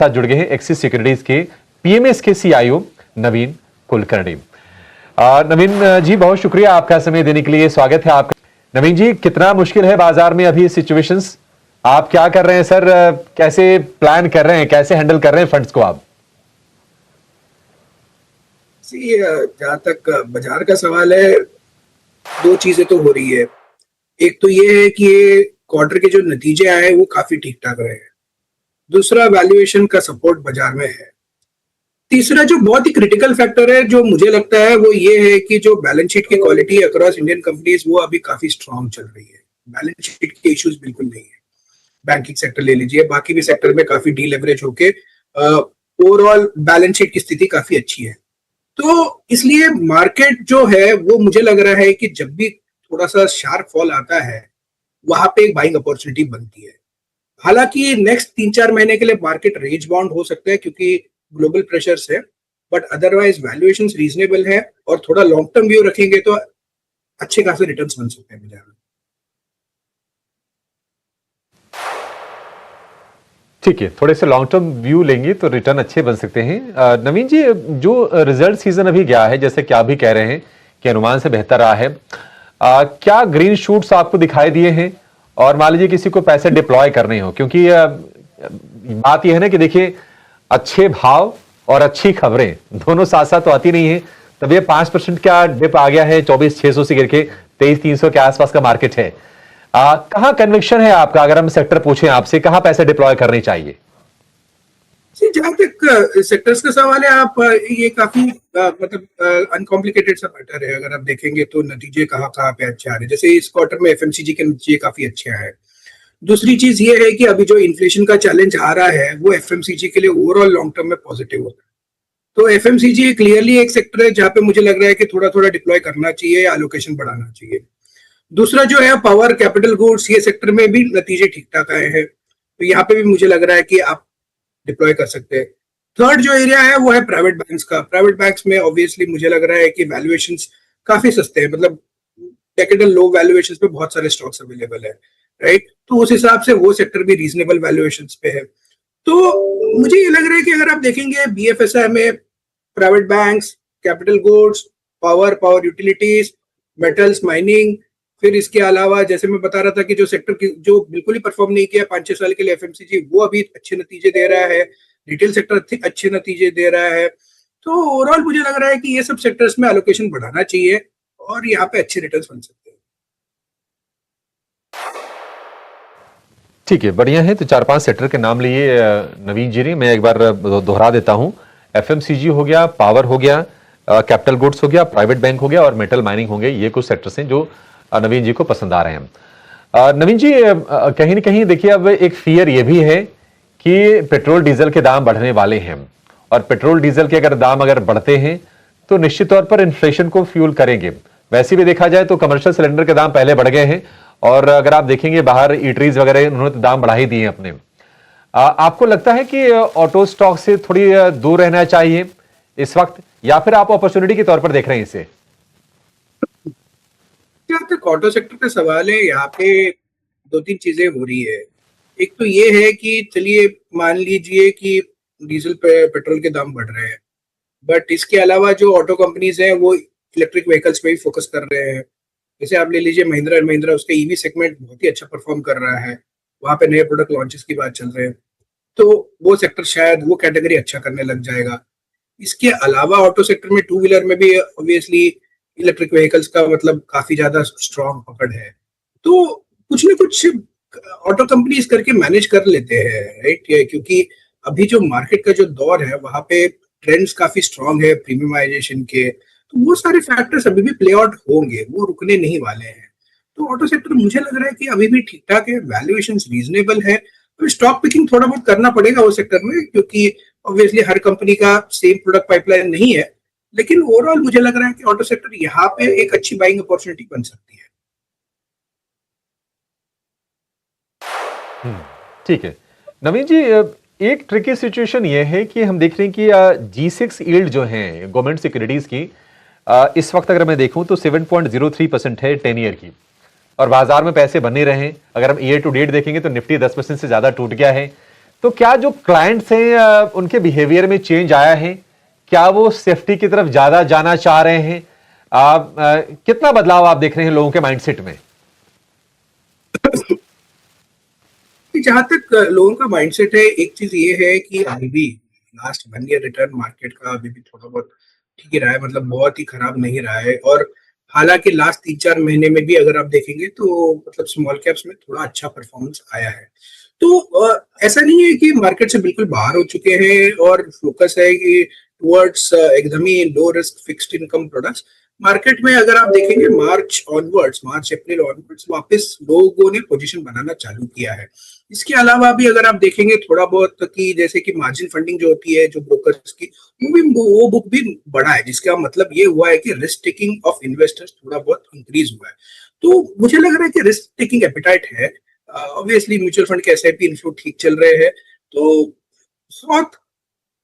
साथ जुड़ गए हैं एक्सिस सिक्योरिटीज के पीएमएस के सीईओ नवीन कुलकर्णी। नवीन जी, बहुत शुक्रिया आपका समय देने के लिए, स्वागत है आपका। नवीन जी, कितना मुश्किल है बाजार में अभी सिचुएशंस, आप क्या कर रहे हैं सर, कैसे प्लान कर रहे हैं, कैसे हैंडल कर रहे हैं फंड्स को आप? जहां तक बाजार का सवाल है, दो चीजें तो हो रही है। एक तो ये है कि ये क्वार्टर के जो नतीजे आए वो काफी ठीक ठाक रहे हैं। दूसरा, वैल्यूएशन का सपोर्ट बाजार में है। तीसरा जो बहुत ही क्रिटिकल फैक्टर है जो मुझे लगता है वो ये है कि जो बैलेंस शीट की क्वालिटी अक्रॉस इंडियन कंपनीज वो अभी काफी स्ट्रांग चल रही है। बैलेंस शीट के इश्यूज बिल्कुल नहीं है। बैंकिंग सेक्टर ले लीजिए, बाकी भी सेक्टर में काफी डीलेवरेज होके ओवरऑल बैलेंस शीट की स्थिति काफी अच्छी है। तो इसलिए मार्केट जो है वो मुझे लग रहा है कि जब भी थोड़ा सा शार्प फॉल आता है वहां पे एक बाइंग अपॉर्चुनिटी बनती है। हालांकि नेक्स्ट 3-4 महीने के लिए मार्केट रेंज बाउंड हो सकता है क्योंकि ग्लोबल प्रेशर्स है, बट अदरवाइज वैल्यूएशंस रीजनेबल है और थोड़ा लॉन्ग टर्म व्यू रखेंगे तो अच्छे खासे रिटर्न्स बन सकते हैं बाजार में। ठीक है, थोड़े से लॉन्ग टर्म व्यू लेंगे तो रिटर्न अच्छे बन सकते हैं। नवीन जी, जो रिजल्ट सीजन अभी गया है, जैसे कि आप भी कह रहे हैं कि अनुमान से बेहतर रहा है, क्या ग्रीन शूट्स आपको दिखाई दिए हैं? और मान लीजिए किसी को पैसे डिप्लॉय करने हो, क्योंकि बात यह है ना कि देखिए अच्छे भाव और अच्छी खबरें दोनों साथ साथ तो आती नहीं है। तब ये 5% का डिप आ गया है, 24,600 से गिर के 23,300 के आसपास का मार्केट है। कहां कन्विक्शन है आपका, अगर हम सेक्टर पूछें आपसे, कहां पैसे डिप्लॉय करने चाहिए? जहां तक सेक्टर्स का सवाल है, आप ये काफी मतलब अनकॉम्प्लिकेटेड सा मैटर है। अगर आप देखेंगे तो नतीजे कहाँ कहाँ पे अच्छे आ रहे हैं। जैसे इस क्वार्टर में एफएमसीजी के नतीजे काफी अच्छे आए। दूसरी चीज ये है कि अभी जो इन्फ्लेशन का चैलेंज आ रहा है वो एफएमसीजी के लिए ओवरऑल लॉन्ग टर्म में पॉजिटिव होता है। तो एफएमसीजी क्लियरली एक सेक्टर है जहां पे मुझे लग रहा है कि थोड़ा थोड़ा डिप्लॉय करना चाहिए, एलोकेशन बढ़ाना चाहिए। दूसरा जो है पावर, कैपिटल गुड्स, ये सेक्टर में भी नतीजे ठीक ठाक आए हैं, तो यहाँ पे भी मुझे लग रहा है कि आप डिप्लॉय कर सकते हैं। थर्ड जो एरिया है वो है प्राइवेट बैंक्स का। प्राइवेट बैंक्स में ऑब्वियसली मुझे लग रहा है कि वैल्यूएशंस काफी सस्ते हैं, मतलब डेकेडल लो वैल्यूएशंस पे बहुत सारे स्टॉक्स अवेलेबल है, राइट? तो उस हिसाब से वो सेक्टर भी रीजनेबल वैल्यूएशंस पे है। तो मुझे ये लग रहा है कि अगर आप देखेंगे बीएफएसआई में private banks, capital goods, power utilities, metals, mining, फिर इसके अलावा जैसे मैं बता रहा था कि जो सेक्टर की जो बिल्कुल ही परफॉर्म नहीं किया 5-6 साल के लिए एफएमसीजी, वो अभी अच्छे नतीजे दे रहा है। रिटेल सेक्टर अच्छे नतीजे दे रहा है। तो ओवरऑल मुझे लग रहा है कि ये सब सेक्टर्स में एलोकेशन बढ़ाना चाहिए और यहाँ पे अच्छे रिटर्न्स बन सकते हैं। ठीक है, बढ़िया है। तो 4-5 सेक्टर के नाम लिए नवीन जी ने, मैं एक बार दोहरा देता हूं। एफएमसीजी हो गया, पावर हो गया, कैपिटल गुड्स हो गया, प्राइवेट बैंक हो गया और मेटल माइनिंग हो गया। ये कुछ सेक्टर्स हैं जो नवीन जी को पसंद आ रहे हैं। नवीन जी, कहीं ना कहीं देखिए अब एक फियर ये भी है कि पेट्रोल डीजल के दाम बढ़ने वाले हैं, और पेट्रोल डीजल के अगर बढ़ते हैं तो निश्चित तौर पर इन्फ्लेशन को फ्यूल करेंगे। वैसे भी देखा जाए तो कमर्शियल सिलेंडर के दाम पहले बढ़ गए हैं, और अगर आप देखेंगे बाहर ईटरीज वगैरह उन्होंने तो दाम बढ़ा ही दिए हैं अपने। आपको लगता है कि ऑटो स्टॉक से थोड़ी दूर रहना चाहिए इस वक्त, या फिर आप अपॉर्चुनिटी के तौर पर देख रहे हैं इसे? जहाँ तक ऑटो सेक्टर का सवाल है, यहाँ पे 2-3 चीजें हो रही है। एक तो ये है कि चलिए मान लीजिए कि डीजल पे पेट्रोल के दाम बढ़ रहे हैं, बट इसके अलावा जो ऑटो कंपनीज हैं वो इलेक्ट्रिक व्हीकल्स पे भी फोकस कर रहे हैं। जैसे आप ले लीजिए महिंद्रा एंड महिंद्रा, उसके ईवी सेगमेंट बहुत ही अच्छा परफॉर्म कर रहा है। वहां पे नए प्रोडक्ट लॉन्चेस की बात चल रहे हैं, तो वो सेक्टर शायद वो कैटेगरी अच्छा करने लग जाएगा। इसके अलावा ऑटो सेक्टर में टू व्हीलर में भी ऑब्वियसली इलेक्ट्रिक व्हीकल्स का मतलब काफी ज्यादा स्ट्रॉन्ग पकड़ है। तो कुछ ना कुछ ऑटो कंपनीज करके मैनेज कर लेते हैं, राइट? क्योंकि अभी जो मार्केट का जो दौर है वहां पे ट्रेंड्स काफी स्ट्रॉन्ग है प्रीमियमाइजेशन के, तो वो सारे फैक्टर्स अभी भी प्ले आउट होंगे, वो रुकने नहीं वाले हैं। तो ऑटो सेक्टर मुझे लग रहा है कि अभी भी ठीक ठाक है, वैल्यूएशन रीजनेबल है। तो स्टॉक पिकिंग थोड़ा बहुत करना पड़ेगा वो सेक्टर में, क्योंकि ऑब्वियसली हर कंपनी का सेम प्रोडक्ट पाइपलाइन नहीं है। लेकिन ओवरऑल मुझे लग रहा है कि ऑटो सेक्टर यहाँ पे एक अच्छी बाइंग अपॉर्चुनिटी बन सकती है। ठीक है नवीन जी, एक ट्रिकी सिचुएशन ये है कि हम देख रहे हैं कि G6 यील्ड जो है गवर्नमेंट सिक्योरिटीज की, इस वक्त अगर मैं देखूं तो 7.03% है 10 ईयर की, और बाजार में पैसे बने रहे हैं। अगर हम ईयर टू डेट देखेंगे तो निफ्टी 10% से ज्यादा टूट गया है। तो क्या जो क्लाइंट्स हैं उनके बिहेवियर में चेंज आया है? क्या वो सेफ्टी की तरफ ज्यादा जाना चाह रहे हैं? कितना बदलाव आप देख रहे हैं लोगों के माइंडसेट में? जहां तक लोगों का माइंडसेट है, एक चीज ये है कि अभी भी लास्ट 1 ईयर रिटर्न मार्केट का अभी भी थोड़ा बहुत ठीक ही रहा है, मतलब बहुत ही खराब नहीं रहा है। और हालांकि लास्ट 3-4 महीने में भी अगर आप देखेंगे तो मतलब स्मॉल कैप्स में थोड़ा अच्छा परफॉर्मेंस आया है। तो ऐसा नहीं है कि मार्केट से बिल्कुल बाहर हो चुके हैं और फोकस है कि टुवर्ड्स एकदम ही low risk fixed income products. Market में अगर आप देखेंगे मार्च ऑनवर्ड्स, मार्च अप्रैल ऑनवर्ड्स वापस लोगों ने पोजीशन बनाना चालू किया है। इसके अलावा भी अगर आप देखेंगे थोड़ा बहुत कि जैसे कि मार्जिन फंडिंग जो होती है जो ब्रोकर्स की, वो बुक भी बढ़ा है, जिसका मतलब ये हुआ है कि रिस्क टेकिंग ऑफ इन्वेस्टर्स थोड़ा बहुत इंक्रीज हुआ है। तो मुझे लग रहा है कि रिस्क टेकिंग एपिटाइट है। ऑब्वियसली म्यूचुअल फंड के एसआईपी इनफ्लो ठीक चल रहे हैं, तो बहुत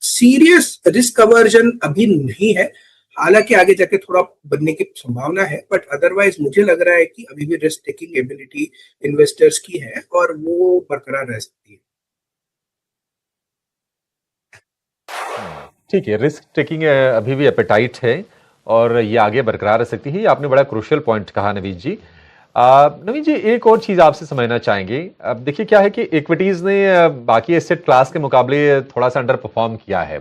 सीरियस रिस्क अवर्जन अभी नहीं है। हालांकि आगे जाके थोड़ा बनने की संभावना है, बट अदरवाइज मुझे लग रहा है कि अभी भी रिस्क टेकिंग एबिलिटी इन्वेस्टर्स की है और वो बरकरार रह सकती है। ठीक है, रिस्क टेकिंग अभी भी एपेटाइट है और ये आगे बरकरार रह सकती है। ये आपने बड़ा क्रूशियल पॉइंट कहा नवीन जी। नवीन जी, एक और चीज आपसे समझना चाहेंगे। अब देखिए क्या है कि इक्विटीज ने बाकी एसेट क्लास के मुकाबले थोड़ा सा अंडर परफॉर्म किया है,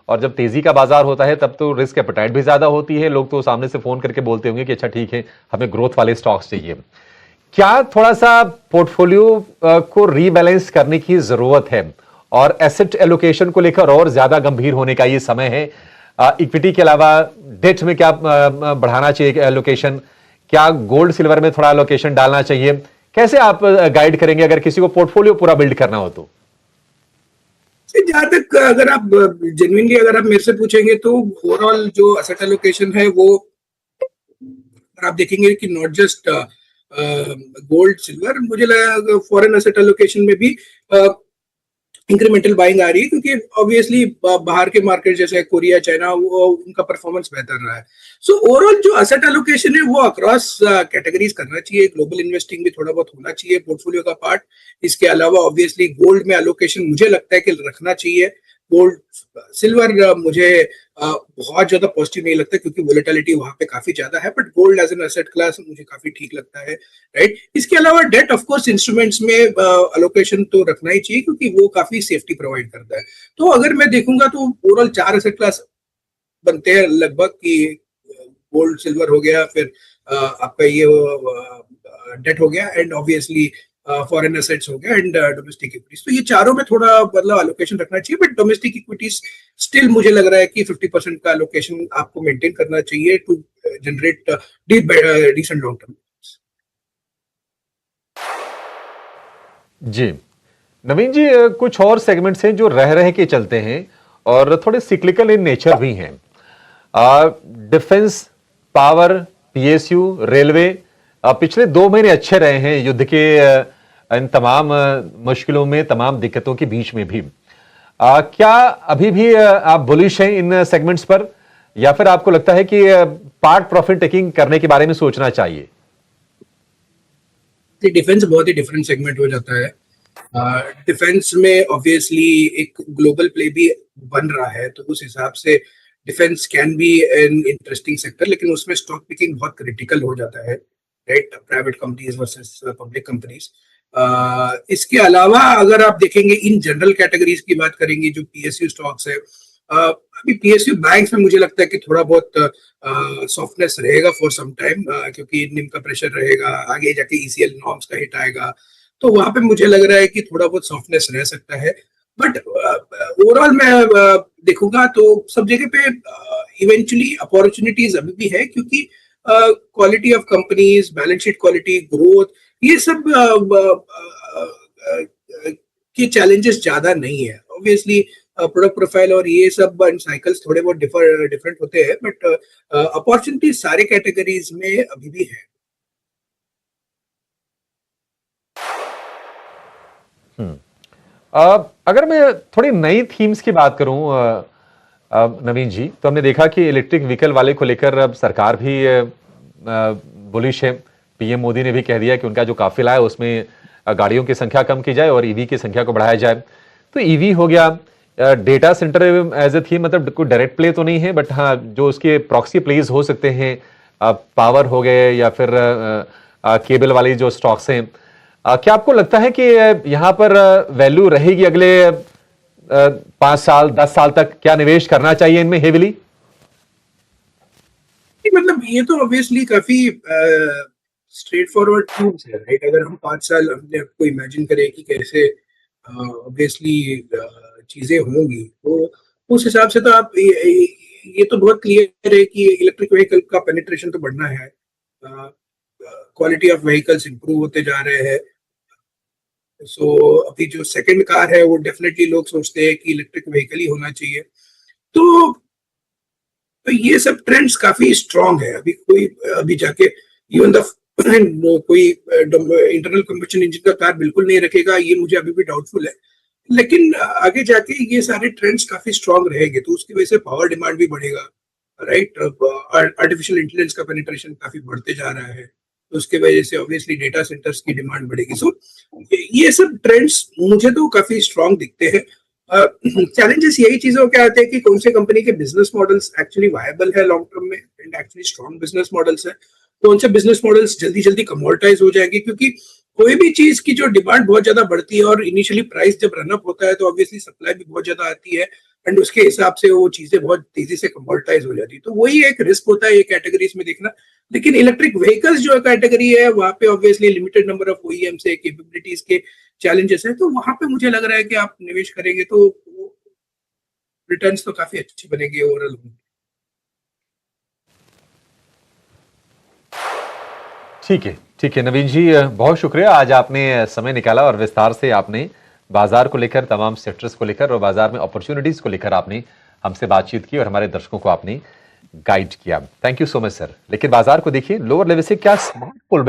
और जब तेजी का बाजार होता है तब तो रिस्क एपेटाइट भी ज्यादा होती है। लोग तो सामने से फोन करके बोलते होंगे कि अच्छा ठीक है, हमें ग्रोथ वाले स्टॉक्स चाहिए। क्या थोड़ा सा पोर्टफोलियो को रीबैलेंस करने की जरूरत है और एसेट एलोकेशन को लेकर और ज्यादा गंभीर होने का ये समय है? इक्विटी के अलावा डेट में क्या बढ़ाना चाहिए एलोकेशन? क्या गोल्ड सिल्वर में थोड़ा एलोकेशन डालना चाहिए? कैसे आप गाइड करेंगे अगर किसी को पोर्टफोलियो पूरा बिल्ड करना हो तो? जहां तक अगर आप जेन्युइनली अगर आप मेरे से पूछेंगे तो ओवरऑल जो एसेट एलोकेशन है वो आप देखेंगे कि नॉट जस्ट गोल्ड सिल्वर, मुझे लगा फॉरेन एसेट एलोकेशन में भी इंक्रीमेंटल बाइंग आ रही है, क्योंकि ऑब्वियसली बाहर के मार्केट जैसे कोरिया, चाइना, वो उनका परफॉर्मेंस बेहतर रहा है। सो ओवरऑल जो एसेट एलोकेशन है वो अक्रॉस कैटेगरीज करना चाहिए। ग्लोबल इन्वेस्टिंग भी थोड़ा बहुत होना चाहिए पोर्टफोलियो का पार्ट। इसके अलावा ऑब्वियसली गोल्ड में एलोकेशन मुझे लगता है कि रखना चाहिए। गोल्ड सिल्वर मुझे बहुत ज्यादा पॉजिटिव नहीं लगता, क्योंकि वोलेटिलिटी वहां पे काफी ज्यादा है, but gold as an asset class मुझे काफी ठीक लगता है, राइट। इसके अलावा डेट ऑफ कोर्स इंस्ट्रूमेंट्स में अलोकेशन तो रखना ही चाहिए, क्योंकि वो काफी सेफ्टी प्रोवाइड करता है। तो अगर मैं देखूंगा तो ओवरऑल 4 एसेट क्लास बनते हैं लगभग, कि गोल्ड सिल्वर हो गया, फिर आपका ये डेट हो गया, एंड ऑब्वियसली फॉरेन एसेट्स हो गया, एंड डोमेस्टिक इक्विटीज। तो ये चारों में थोड़ा मतलब एलोकेशन रखना चाहिए, बट डोमेस्टिक इक्विटीज स्टिल मुझे लग रहा है कि 50% का एलोकेशन आपको मेंटेन करना चाहिए to generate decent long term. जी नवीन जी, कुछ और सेगमेंट्स हैं जो रह रहे के चलते हैं और थोड़े सिक्लिकल इन नेचर भी हैं। डिफेंस, पावर, पीएसयू, रेलवे पिछले 2 महीने अच्छे रहे हैं युद्ध के इन तमाम मुश्किलों में, तमाम दिक्कतों के बीच में भी। क्या अभी भी आप बुलिश हैं इन सेगमेंट्स पर, या फिर आपको लगता है कि पार्ट प्रॉफिट टेकिंग करने के बारे में सोचना चाहिए? डिफेंस बहुत ही डिफरेंट सेगमेंट हो जाता है। डिफेंस में ऑब्वियसली एक ग्लोबल प्ले भी बन रहा है, तो उस हिसाब से defence can be an interesting sector, लेकिन उसमें स्टॉक पिकिंग बहुत क्रिटिकल हो जाता है, right. Private companies versus public companies. इसके अलावा अगर आप देखेंगे इन जनरल कैटेगरीज की बात करेंगे, जो पीएसयू स्टॉक्स है, अभी पीएसयू बैंक्स में मुझे लगता है कि थोड़ा बहुत सॉफ्टनेस रहेगा फॉर सम टाइम, क्योंकि निम का प्रेशर रहेगा, आगे जाके ईसीएल नॉर्म्स का हिट आएगा, तो वहां पे मुझे लग रहा है कि थोड़ा बहुत सॉफ्टनेस रह सकता है। बट ओवरऑल मैं देखूंगा तो सब जगह पे इवेंचुअली अपॉर्चुनिटीज अभी भी है, क्योंकि quality of companies, balance sheet quality, growth, ये सब के चैलेंजेस ज्यादा नहीं है। ऑब्वियसली प्रोडक्ट प्रोफाइल और ये सब साइकिल्स थोड़े बहुत डिफरेंट होते हैं, बट अपॉर्चुनिटी सारे कैटेगरीज में अभी भी है। अगर मैं थोड़ी नई थीम्स की बात करूं नवीन जी, तो हमने देखा कि इलेक्ट्रिक व्हीकल वाले को लेकर अब सरकार भी बुलिश है। पीएम मोदी ने भी कह दिया कि उनका जो काफिला है उसमें गाड़ियों की संख्या कम की जाए और ईवी की संख्या को बढ़ाया जाए। तो ईवी हो गया, data centre as a theme, मतलब कोई डायरेक्ट प्ले तो नहीं है, बट हाँ जो उसके प्रॉक्सी प्लेज हो सकते हैं, पावर हो गए या फिर केबल वाली जो स्टॉक्स हैं, क्या आपको लगता है कि यहाँ पर वैल्यू रहेगी अगले 5 साल 10 साल तक? क्या निवेश करना चाहिए इनमें हेविली? मतलब ये तो ऑब्वियसली काफी स्ट्रेट फॉरवर्ड ट्रूथ है, राइट? अगर हम 5 साल अपने आप को इमेजिन करें कि कैसे ऑब्वियसली चीजें होंगी, तो उस हिसाब से तो आप ये तो बहुत क्लियर है कि इलेक्ट्रिक व्हीकल का पेनिट्रेशन तो बढ़ना है, क्वालिटी ऑफ व्हीकल्स इंप्रूव होते जा रहे हैं। सो अभी जो सेकंड कार है वो डेफिनेटली लोग सोचते हैं कि इलेक्ट्रिक व्हीकल ही होना चाहिए। तो ये सब ट्रेंड्स काफी स्ट्रांग है। अभी जाके इवन द कोई इंटरनल कंबशन इंजन का कार बिल्कुल नहीं रखेगा, ये मुझे अभी भी डाउटफुल है। लेकिन आगे जाके ये सारे ट्रेंड्स काफी स्ट्रांग रहेंगे, तो उसकी वजह से पावर डिमांड भी बढ़ेगा, राइट? आर्टिफिशियल इंटेलिजेंस का पेनिट्रेशन काफी बढ़ते जा रहा है, तो उसके वजह से ऑब्वियसली डेटा सेंटर्स की डिमांड बढ़ेगी। सो ये सब ट्रेंड्स मुझे तो काफी स्ट्रांग दिखते हैं। चैलेंजेस यही चीजों के आते हैं कि कौन से कंपनी के बिजनेस मॉडल्स एक्चुअली वायबल है लॉन्ग टर्म में, and actually strong business models है। कौन से बिजनेस मॉडल्स जल्दी जल्दी कमोडिटाइज हो जाएंगे, क्योंकि कोई भी चीज की जो डिमांड बहुत ज्यादा बढ़ती है और इनिशियली प्राइस जब रन अप होता है तो ऑब्वियसली सप्लाई भी बहुत ज्यादा आती है, एंड उसके हिसाब से वो चीजें बहुत तेजी से कमोडिटाइज हो जाती है। तो वही एक रिस्क होता है ये कैटेगरीज में देखना। लेकिन इलेक्ट्रिक व्हीकल्स जो कैटेगरी है वहां पे obviously limited number of OEMs है, कैपेबिलिटीज के चैलेंजेस है, तो वहां पे मुझे लग रहा है कि आप निवेश करेंगे तो रिटर्न्स तो काफी अच्छी बनेगी ओवरऑल। ठीक है नवीन जी, बहुत शुक्रिया, आज आपने समय निकाला और विस्तार से आपने बाजार को लेकर, तमाम सेक्टर्स को लेकर और बाजार में अपॉर्चुनिटीज को लेकर आपने हमसे बातचीत की और हमारे दर्शकों को आपने गाइड किया। Thank you so much sir. लेकिन बाजार को देखिए, लोअर लेवल से क्या स्मार्ट पुल